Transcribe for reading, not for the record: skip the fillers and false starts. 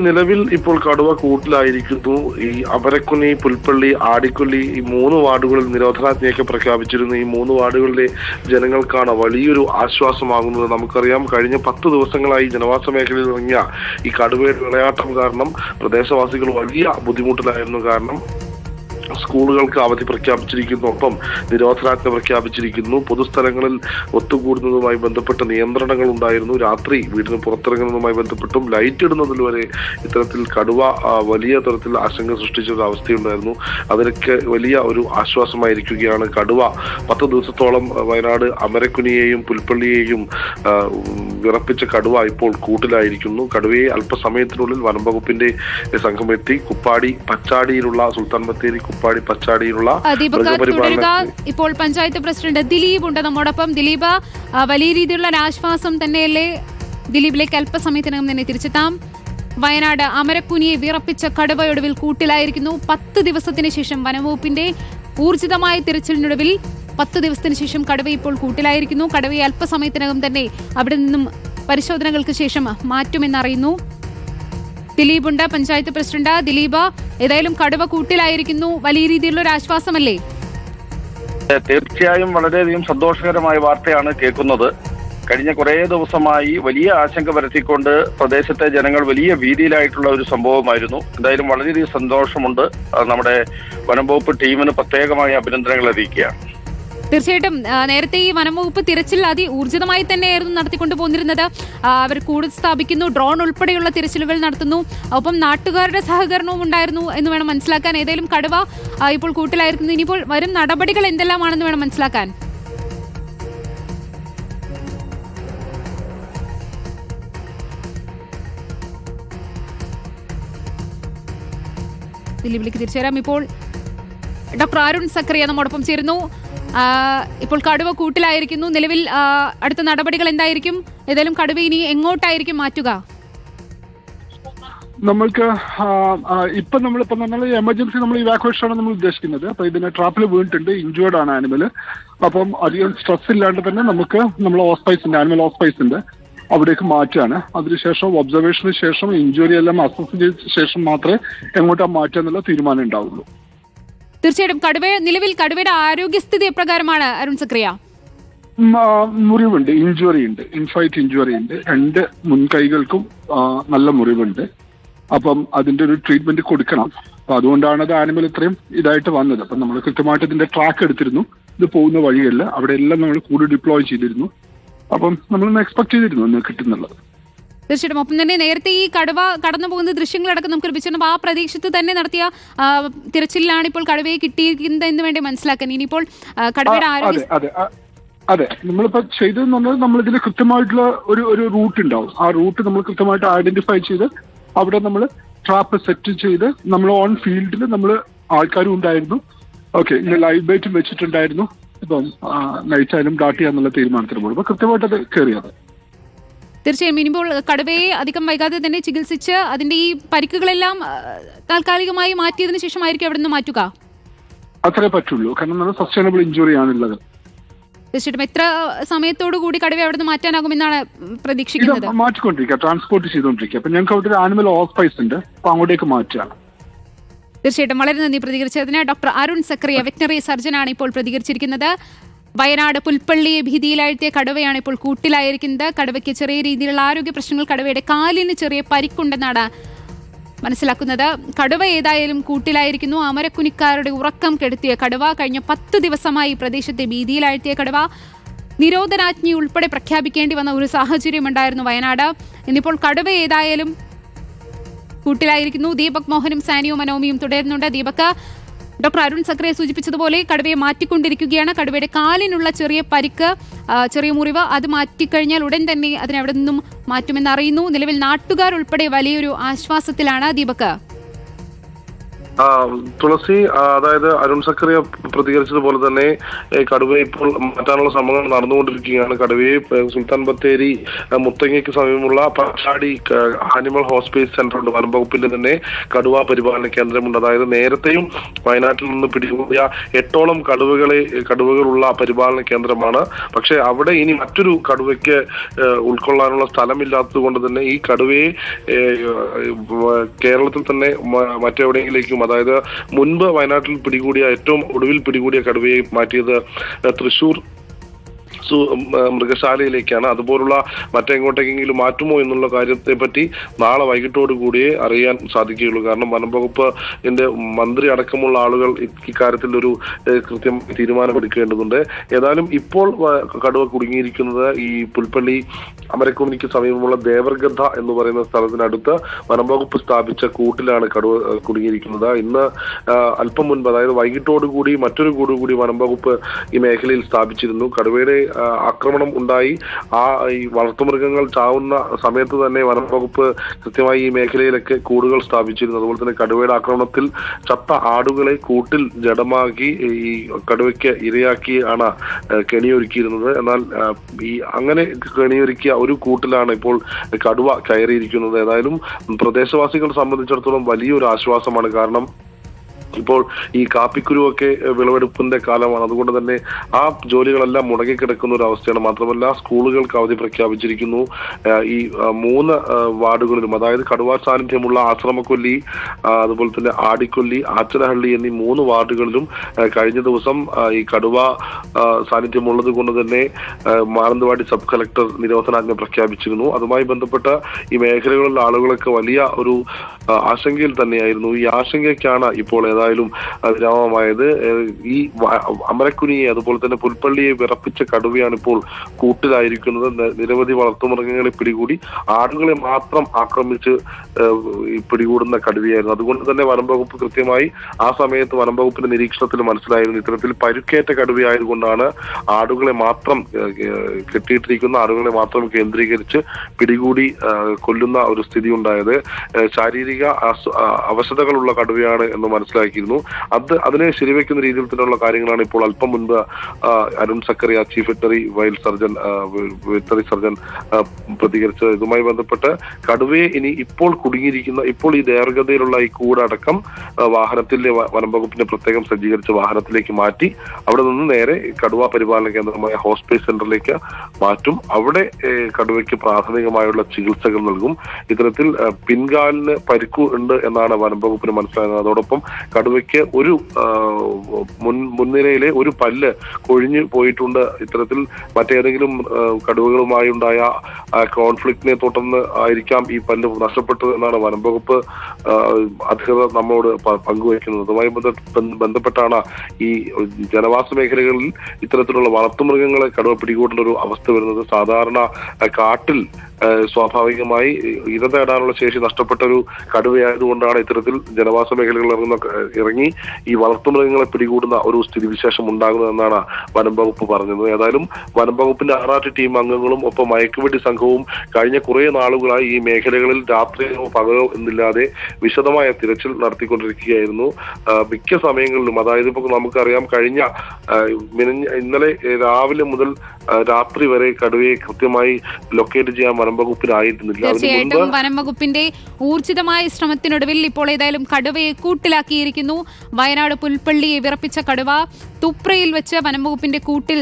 നിലവിൽ ഇപ്പോൾ കടുവ കൂട്ടിലായിരിക്കുന്നു. ഈ അമരക്കുനി, പുൽപ്പള്ളി, ആടിക്കൊല്ലി ഈ 3 വാർഡുകളിൽ നിരോധനാജ്ഞയൊക്കെ പ്രഖ്യാപിച്ചിരുന്നു. ഈ 3 വാർഡുകളിലെ ജനങ്ങൾക്കാണ് വലിയൊരു ആശ്വാസമാകുന്നത്. നമുക്കറിയാം, കഴിഞ്ഞ 10 ദിവസങ്ങളായി ജനവാസ മേഖലയിൽ ഇറങ്ങിയ ഈ കടുവയുടെ വിളയാട്ടം കാരണം പ്രദേശവാസികൾ വലിയ ബുദ്ധിമുട്ടിലായിരുന്നു. കാരണം സ്കൂളുകൾക്ക് അവധി പ്രഖ്യാപിച്ചിരിക്കുന്നു, ഒപ്പം നിരോധനാജ്ഞ പ്രഖ്യാപിച്ചിരിക്കുന്നു. പൊതുസ്ഥലങ്ങളിൽ ഒത്തുകൂടുന്നതുമായി ബന്ധപ്പെട്ട നിയന്ത്രണങ്ങൾ ഉണ്ടായിരുന്നു. രാത്രി വീടിന് പുറത്തിറങ്ങുന്നതുമായി ബന്ധപ്പെട്ടും ലൈറ്റ് ഇടുന്നതിൽ വരെ ഇത്തരത്തിൽ കടുവ വലിയ തരത്തിൽ ആശങ്ക സൃഷ്ടിച്ച ഒരു അവസ്ഥയുണ്ടായിരുന്നു. അതിനൊക്കെ വലിയ ഒരു ആശ്വാസമായിരിക്കുകയാണ്. കടുവ 10 ദിവസത്തോളം വയനാട് അമരക്കുനിയെയും പുൽപ്പള്ളിയെയും വിറപ്പിച്ച കടുവ ഇപ്പോൾ കൂട്ടിലായിരിക്കുന്നു. കടുവയെ അല്പസമയത്തിനുള്ളിൽ വനം വകുപ്പിന്റെ സംഘം എത്തി കുപ്പാടി പച്ചാടിയിലുള്ള സുൽത്താൻ ബത്തേരി കുപ്പാടി പച്ചാടിയിലുള്ള ഇപ്പോൾ പഞ്ചായത്ത് പ്രസിഡന്റ് ദിലീപ് ഉണ്ട് നമ്മോടൊപ്പം. ദിലീപ്, വലിയ രീതിയിലുള്ള ആശ്വാസം തന്നെയല്ലേ? ദിലീപിലേക്ക് അല്പസമയത്തിനകം തന്നെ തിരിച്ചെത്താം. വയനാട് അമരക്കുനിയെ വിറപ്പിച്ച കടുവയൊടുവിൽ കൂട്ടിലായിരിക്കുന്നു. 10 ദിവസത്തിന് ശേഷം വനംവകുപ്പിന്റെ ഊർജിതമായ തിരച്ചിലിനൊടുവിൽ 10 ദിവസത്തിന് ശേഷം കടുവ ഇപ്പോൾ കൂട്ടിലായിരിക്കുന്നു. കടുവയെ അല്പസമയത്തിനകം തന്നെ അവിടെ നിന്നും പരിശോധനകൾക്ക് ശേഷം മാറ്റുമെന്നറിയുന്നു. ദിലീപ് ഉണ്ട്, പഞ്ചായത്ത് പ്രസിഡന്റ്. ദിലീപ്, ഏതായാലും കടുവ കൂട്ടിലായിരിക്കുന്നു, വലിയ രീതിയിലുള്ള ഒരു ആശ്വാസമല്ലേ? തീർച്ചയായും വളരെയധികം സന്തോഷകരമായ വാർത്തയാണ് കേൾക്കുന്നത്. കഴിഞ്ഞ കുറേ ദിവസമായി വലിയ ആശങ്ക പരത്തിക്കൊണ്ട് പ്രദേശത്തെ ജനങ്ങൾ വലിയ ഭീതിയിലായിട്ടുള്ള ഒരു സംഭവമായിരുന്നു. എന്തായാലും വളരെയധികം സന്തോഷമുണ്ട്. നമ്മുടെ വനം വകുപ്പ് ടീമിന് പ്രത്യേകമായ അഭിനന്ദനങ്ങൾ അറിയിക്കുകയാണ്. തീർച്ചയായിട്ടും നേരത്തെ ഈ വനംവകുപ്പ് തിരച്ചിൽ ഊർജിതമായി തന്നെയായിരുന്നു നടത്തിക്കൊണ്ടു പോന്നിരുന്നത്. അവർ കൂടുതൽ സ്ഥാപിക്കുന്നു, ഡ്രോൺ ഉൾപ്പെടെയുള്ള തിരച്ചിലുകൾ നടത്തുന്നു, ഒപ്പം നാട്ടുകാരുടെ സഹകരണവും ഉണ്ടായിരുന്നു എന്ന് വേണം മനസ്സിലാക്കാൻ. ഏതായാലും കടുവ ഇപ്പോൾ കൂട്ടിലായിരിക്കുന്നു. ഇനിയിപ്പോൾ വരും നടപടികൾ എന്തെല്ലാമാണെന്ന് വേണം മനസ്സിലാക്കാൻ. ദിലീപിലേക്ക് തിരിച്ചുവരാം. ഇപ്പോൾ ഡോക്ടർ അരുൺ സക്കറിയ നമ്മോടൊപ്പം ചേരുന്നു. ഇപ്പോൾ കടുവ കൂട്ടിലായിരിക്കുന്നു. നിലവിൽ അടുത്ത നടപടികൾ എന്തായിരിക്കും? ഏതായാലും കടുവ ഇനി എങ്ങോട്ടായിരിക്കും മാറ്റുക? നമ്മൾക്ക് നമ്മളിപ്പോ എമർജൻസി നമ്മൾ ഇവാക്യുവേഷൻ ആണ് നമ്മൾ ഉദ്ദേശിക്കുന്നത്. അപ്പൊ ഇതിന് ട്രാപ്പിൽ വീണിട്ടുണ്ട്, ഇഞ്ചേർഡ് ആണ് ആനിമൽ. അപ്പം അധികം സ്ട്രെസ് ഇല്ലാണ്ട് തന്നെ നമുക്ക് നമ്മൾ ആനിമൽ ഹോസ്പൈസിന്റെ അവിടേക്ക് മാറ്റുകയാണ്. അതിനുശേഷം ഒബ്സർവേഷന് ശേഷം ഇഞ്ചുറി എല്ലാം അസസ് ചെയ്ത ശേഷം മാത്രമേ എങ്ങോട്ടാ മാറ്റുക എന്നുള്ള തീരുമാനം ഉണ്ടാവുള്ളൂ. തീർച്ചയായിട്ടും നിലവിൽ കടുവയുടെ ആരോഗ്യസ്ഥിതി എപ്രകാരമാണ് അരുൺ സക്രിയ? മുറിവുണ്ട്, ഇഞ്ചുറി ഉണ്ട്, ഇൻഫൈറ്റ് ഇഞ്ചുറി ഉണ്ട്. 2 മുൻകൈകൾക്കും നല്ല മുറിവുണ്ട്. അപ്പം അതിന്റെ ഒരു ട്രീറ്റ്മെന്റ് കൊടുക്കണം. അപ്പൊ അതുകൊണ്ടാണ് അത് ആനിമൽ ഇത്രയും ഇതായിട്ട് വന്നത്. അപ്പം നമ്മൾ കൃത്യമായിട്ട് ഇതിന്റെ ട്രാക്ക് എടുത്തിരുന്നു. ഇത് പോകുന്ന വഴികളിൽ അവിടെ എല്ലാം നമ്മൾ കൂടി ഡിപ്ലോയ് ചെയ്തിരുന്നു. അപ്പം നമ്മളൊന്ന് എക്സ്പെക്ട് ചെയ്തിരുന്നു ഇന്ന് കിട്ടുന്നുള്ളത്. തീർച്ചയായിട്ടും. ഒപ്പം തന്നെ നേരത്തെ ഈ കടുവ കടന്നു പോകുന്ന ദൃശ്യങ്ങളടക്കം നമുക്ക് ലഭിച്ചിട്ടുണ്ട്. ആ പ്രദേശത്ത് തന്നെ നടത്തിയ തിരച്ചിലാണ് ഇപ്പോൾ കടുവയെ കിട്ടിയിരിക്കുന്നത് എന്ന് വേണ്ടി മനസ്സിലാക്കാൻ. ഇനിയിപ്പോൾ കടുവയുടെ ആരോഗ്യ അതെ, നമ്മളിപ്പോ ചെയ്തതെന്ന് പറഞ്ഞാൽ നമ്മളിതിന് കൃത്യമായിട്ടുള്ള ഒരു റൂട്ട് ഉണ്ടാവും. ആ റൂട്ട് നമ്മൾ കൃത്യമായിട്ട് ഐഡന്റിഫൈ ചെയ്ത് അവിടെ നമ്മൾ ട്രാപ്പ് സെറ്റ് ചെയ്ത് നമ്മൾ ഓൺ ഫീൽഡിൽ നമ്മൾ ആൾക്കാരും ഉണ്ടായിരുന്നു. ഓക്കെ, ഇന്ന് ലൈവ് ബൈറ്റും വെച്ചിട്ടുണ്ടായിരുന്നു. ഇപ്പം നൈറ്റ് ആയാലും ഡാട്ട് ചെയ്യാന്നുള്ള തീരുമാനത്തിന് പോകും. അപ്പൊ കൃത്യമായിട്ട് അത് കയറിയത്. തീർച്ചയായും. ഇനിയിപ്പോൾ കടുവയെ അധികം വൈകാതെ തന്നെ ചികിത്സിച്ച് അതിന്റെ ഈ പരിക്കുകളെല്ലാം താൽക്കാലികമായി മാറ്റിയതിനു ശേഷമായിരിക്കും അവിടെ നിന്ന് മാറ്റുക. അത്രേ പറ്റുള്ളൂ, കാരണം നമ്മൾ സസ്റ്റൈനബിൾ ഇഞ്ചുറി ആണുള്ളത്. തീർച്ചയായിട്ടും. എത്ര സമയത്തോടു കൂടി കടുവയെ അവിടെ നിന്ന് മാറ്റാനാകുമെന്നാണ് പ്രതീക്ഷിക്കുന്നത്? മാറ്റിക്കൊണ്ടിരിക്കുക, ട്രാൻസ്പോർട്ട് ചെയ്തുകൊണ്ടിരിക്കുക. അപ്പൊ ഞങ്ങൾക്ക് അവിടെ ഒരു ആനിമൽ ഹോസ്പൈസ് ഉണ്ട്, അപ്പൊ അങ്ങോട്ടേക്ക് മാറ്റുകയാണ്. തീർച്ചയായിട്ടും. വളരെ നന്ദി പ്രതികരിച്ചതിന്. ഡോക്ടർ അരുൺ സക്രിയ, വെറ്ററിനറി സർജനാണ് ഇപ്പോൾ പ്രതികരിച്ചിരിക്കുന്നത്. വയനാട് പുൽപ്പള്ളിയെ ഭീതിയിലാഴ്ത്തിയ കടുവയാണ് ഇപ്പോൾ കൂട്ടിലായിരിക്കുന്നത്. കടുവയ്ക്ക് ചെറിയ രീതിയിലുള്ള ആരോഗ്യ പ്രശ്നങ്ങൾ, കടുവയുടെ കാലിന് ചെറിയ പരിക്കുണ്ടെന്നാണ് മനസ്സിലാക്കുന്നത്. കടുവ ഏതായാലും കൂട്ടിലായിരിക്കുന്നു. അമരക്കുനിക്കാരുടെ ഉറക്കം കെടുത്തിയ കടുവ, കഴിഞ്ഞ 10 ദിവസമായി പ്രദേശത്തെ ഭീതിയിലാഴ്ത്തിയ കടുവ, നിരോധനാജ്ഞ ഉൾപ്പെടെ പ്രഖ്യാപിക്കേണ്ടി വന്ന ഒരു സാഹചര്യമുണ്ടായിരുന്നു വയനാട്. ഇന്നിപ്പോൾ കടുവ ഏതായാലും കൂട്ടിലായിരിക്കുന്നു. ദീപക് മോഹനും സാനിയോ മനോമിയും തുടരുന്നുണ്ട്. ദീപക്, ഡോക്ടർ അരുൺ സക്രിയ സൂചിപ്പിച്ചതുപോലെ കടുവയെ മാറ്റിക്കൊണ്ടിരിക്കുകയാണ്. കടുവയുടെ കാലിനുള്ള ചെറിയ പരിക്ക്, ചെറിയ മുറിവ്, അത് മാറ്റിക്കഴിഞ്ഞാൽ ഉടൻ തന്നെ അതിനവിടെ നിന്നും മാറ്റുമെന്ന് അറിയുന്നു. നിലവിൽ നാട്ടുകാർ ഉൾപ്പെടെ വലിയൊരു ആശ്വാസത്തിലാണ്. ദീപക്, തുളസി, അതായത് അരുൺ സക്കറിയ പ്രതികരിച്ചതുപോലെ തന്നെ കടുവയെ ഇപ്പോൾ മാറ്റാനുള്ള ശ്രമങ്ങൾ നടന്നുകൊണ്ടിരിക്കുകയാണ്. കടുവയെ സുൽത്താൻ ബത്തേരി മുത്തങ്ങയ്ക്ക് സമീപമുള്ള പച്ചാടി ആനിമൽ ഹോസ്പിറ്റൽ സെന്റർ ഉണ്ട്. വനം വകുപ്പിന്റെ തന്നെ കടുവ പരിപാലന കേന്ദ്രമുണ്ട്. അതായത് നേരത്തെയും വയനാട്ടിൽ നിന്ന് പിടികൂടിയ 8ഓളം കടുവകളുള്ള പരിപാലന കേന്ദ്രമാണ്. പക്ഷെ അവിടെ ഇനി മറ്റൊരു കടുവയ്ക്ക് ഉൾക്കൊള്ളാനുള്ള സ്ഥലമില്ലാത്തത് കൊണ്ട് തന്നെ ഈ കടുവയെ കേരളത്തിൽ തന്നെ മറ്റെവിടെയെങ്കിലേക്കും, അതായത് മുൻപ് വയനാട്ടിൽ ഏറ്റവും ഒടുവിൽ പിടികൂടിയ കടുവയെ മാറ്റിയത് തൃശൂർ മൃഗശാലയിലേക്കാണ്. അതുപോലുള്ള മറ്റെങ്ങോട്ടെങ്കിലും മാറ്റുമോ എന്നുള്ള കാര്യത്തെ പറ്റി നാളെ വൈകിട്ടോടുകൂടിയേ അറിയാൻ സാധിക്കുകയുള്ളൂ. കാരണം വനം വകുപ്പിന്റെ മന്ത്രി അടക്കമുള്ള ആളുകൾ ഇക്കാര്യത്തിൽ ഒരു കൃത്യം തീരുമാനമെടുക്കേണ്ടതുണ്ട്. ഏതായാലും ഇപ്പോൾ കടുവ കുടുങ്ങിയിരിക്കുന്നത് ഈ പുൽപ്പള്ളി അമരക്കുന്നിക്ക് സമീപമുള്ള ദേവർഗദ്ധ എന്ന് പറയുന്ന സ്ഥലത്തിനടുത്ത് വനം വകുപ്പ് സ്ഥാപിച്ച കൂട്ടിലാണ് കടുവ കുടുങ്ങിയിരിക്കുന്നത്. ഇന്ന് അല്പം മുൻപ്, അതായത് വൈകിട്ടോടുകൂടി മറ്റൊരു കൂടുകൂടി വനം വകുപ്പ് ഈ മേഖലയിൽ സ്ഥാപിച്ചിരുന്നു. കടുവയുടെ ആക്രമണം ഉണ്ടായി ഈ വളർത്തുമൃഗങ്ങൾ ചാവുന്ന സമയത്ത് തന്നെ വനം വകുപ്പ് കൃത്യമായി ഈ മേഖലയിലൊക്കെ കൂടുകൾ സ്ഥാപിച്ചിരുന്നു. അതുപോലെ തന്നെ കടുവയുടെ ആക്രമണത്തിൽ ചത്ത ആടുകളെ കൂട്ടിൽ ജഡമാക്കി ഈ കടുവയ്ക്ക് ഇരയാക്കിയാണ് കെണിയൊരുക്കിയിരുന്നത്. എന്നാൽ ഈ അങ്ങനെ കെണിയൊരുക്കിയ ഒരു കൂട്ടിലാണ് ഇപ്പോൾ കടുവ കയറിയിരിക്കുന്നത്. ഏതായാലും പ്രദേശവാസികളെ സംബന്ധിച്ചിടത്തോളം വലിയൊരു ആശ്വാസമാണ്. കാരണം ഇപ്പോൾ ഈ കാപ്പിക്കുരുവൊക്കെ വിളവെടുപ്പിന്റെ കാലമാണ്. അതുകൊണ്ട് തന്നെ ആ ജോലികളെല്ലാം മുടങ്ങിക്കിടക്കുന്ന ഒരു അവസ്ഥയാണ്. മാത്രമല്ല സ്കൂളുകൾക്ക് അവധി പ്രഖ്യാപിച്ചിരിക്കുന്നു. ഈ 3 വാർഡുകളിലും, അതായത് കടുവ സാന്നിധ്യമുള്ള ആശ്രമക്കൊല്ലി, അതുപോലെ തന്നെ ആടിക്കൊല്ലി, ആച്ചനഹള്ളി എന്നീ 3 വാർഡുകളിലും കഴിഞ്ഞ ദിവസം ഈ കടുവ സാന്നിധ്യമുള്ളത് കൊണ്ട് തന്നെ മാനന്തവാടി സബ് കളക്ടർ നിരോധനാജ്ഞ പ്രഖ്യാപിച്ചിരുന്നു. അതുമായി ബന്ധപ്പെട്ട ഈ മേഖലകളിലെ ആളുകളൊക്കെ വലിയ ഒരു ആശങ്കയിൽ തന്നെയായിരുന്നു. ഈ ആശങ്കയ്ക്കാണ് ഇപ്പോൾ ഏതായാലും വിരാമമായത്. ഈ അമരക്കുനിയെ അതുപോലെ തന്നെ പുൽപ്പള്ളിയെ വിറപ്പിച്ച കടുവയാണ് ഇപ്പോൾ കൂട്ടിലായിരിക്കുന്നത്. നിരവധി വളർത്തുമൃഗങ്ങളെ പിടികൂടി ആടുകളെ മാത്രം ആക്രമിച്ച് പിടികൂടുന്ന കടുവയായിരുന്നു. അതുകൊണ്ട് തന്നെ വനം വകുപ്പ് കൃത്യമായി ആ സമയത്ത് വനം വകുപ്പിന്റെ നിരീക്ഷണത്തിൽ മനസ്സിലായിരുന്നു ഇത്തരത്തിൽ പരുക്കേറ്റ കടുവയായതുകൊണ്ടാണ് ആടുകളെ മാത്രം കെട്ടിയിട്ടിരിക്കുന്ന ആടുകളെ മാത്രം കേന്ദ്രീകരിച്ച് പിടികൂടി കൊല്ലുന്ന ഒരു സ്ഥിതി ഉണ്ടായത്. ശാരീരിക അവശതകളുള്ള കടുവയാണ് എന്ന് മനസ്സിലാക്കിയിരുന്നു. അതിനെ ശരിവെക്കുന്ന രീതിയിൽ തന്നെയുള്ള കാര്യങ്ങളാണ് ഇപ്പോൾ അല്പം മുൻപ് അരുൺ സക്കറിയ, ചീഫ് വെറ്ററി സർജൻ പ്രതികരിച്ചത്. ഇതുമായി ബന്ധപ്പെട്ട് കടുവയെ ഇനി ഇപ്പോൾ ഇപ്പോൾ ഈ ദേവർഗതയിലുള്ള ഈ കൂടടക്കം വാഹനത്തിലെ വനം വകുപ്പിന്റെ പ്രത്യേകം സജ്ജീകരിച്ച വാഹനത്തിലേക്ക് മാറ്റി അവിടെ നിന്ന് നേരെ കടുവ പരിപാലന കേന്ദ്രമായ ഹോസ്പിറ്റൽ സെന്ററിലേക്ക് മാറ്റും. അവിടെ കടുവയ്ക്ക് പ്രാഥമികമായുള്ള ചികിത്സകൾ നൽകും. ഇത്തരത്തിൽ പിൻകാലിന് പരിക്കു ഉണ്ട് എന്നാണ് വനം വകുപ്പിന് മനസ്സിലാകുന്നത്. അതോടൊപ്പം കടുവയ്ക്ക് ഒരു മുൻനിരയിലെ ഒരു പല്ല് കൊഴിഞ്ഞു പോയിട്ടുണ്ട്. ഇത്തരത്തിൽ മറ്റേതെങ്കിലും കടുവകളുമായി ഉണ്ടായ കോൺഫ്ലിക്റ്റിനെ തുടർന്ന് ആയിരിക്കാം ഈ പല്ല് നഷ്ടപ്പെട്ടത് എന്നാണ് വനം വകുപ്പ് അധികൃതർ നമ്മോട് പങ്കുവയ്ക്കുന്നത്. അതുമായി ബന്ധപ്പെട്ടാണ് ഈ ജനവാസ മേഖലകളിൽ ഇത്തരത്തിലുള്ള വളർത്തുമൃഗങ്ങളെ കടുവ പിടികൂടേണ്ട ഒരു അവസ്ഥ വരുന്നത്. സാധാരണ കാട്ടിൽ സ്വാഭാവികമായി ഇര തേടാനുള്ള ശേഷി നഷ്ടപ്പെട്ട ഒരു കടുവയായതുകൊണ്ടാണ് ഇത്തരത്തിൽ ജനവാസ മേഖലകളിൽ ഇറങ്ങി ഈ വളർത്തുമൃഗങ്ങളെ പിടികൂടുന്ന ഒരു സ്ഥിതിവിശേഷം ഉണ്ടാകുന്നതെന്നാണ് വനം വകുപ്പ് പറഞ്ഞത്. ഏതായാലും വനം വകുപ്പിന്റെ ആറാട്ട് ടീം അംഗങ്ങളും ഒപ്പം മയക്കുവെടി സംഘവും കഴിഞ്ഞ കുറെ നാളുകളായി ഈ മേഖലകളിൽ രാത്രിയോ പകലോ എന്നില്ലാതെ വിശദമായ തിരച്ചിൽ നടത്തിക്കൊണ്ടിരിക്കുകയായിരുന്നു. മിക്ക സമയങ്ങളിലും, അതായത് ഇപ്പോൾ നമുക്കറിയാം ഇന്നലെ രാവിലെ മുതൽ രാത്രി വരെ കടുവയെ കൃത്യമായി ലൊക്കേറ്റ് ചെയ്യാൻ വനം വകുപ്പിനായിരുന്നില്ല. തീർച്ചയായിട്ടും വനം വകുപ്പിന്റെ ഊർജിതമായ ശ്രമത്തിനൊടുവിൽ ഇപ്പോൾ ഏതായാലും കടുവയെ കൂട്ടിലാക്കിയിരിക്കുന്നു. വയനാട് പുൽപ്പള്ളിയെ വിറപ്പിച്ച കടുവ തുപ്രയിൽ വെച്ച് വനം വകുപ്പിന്റെ കൂട്ടിൽ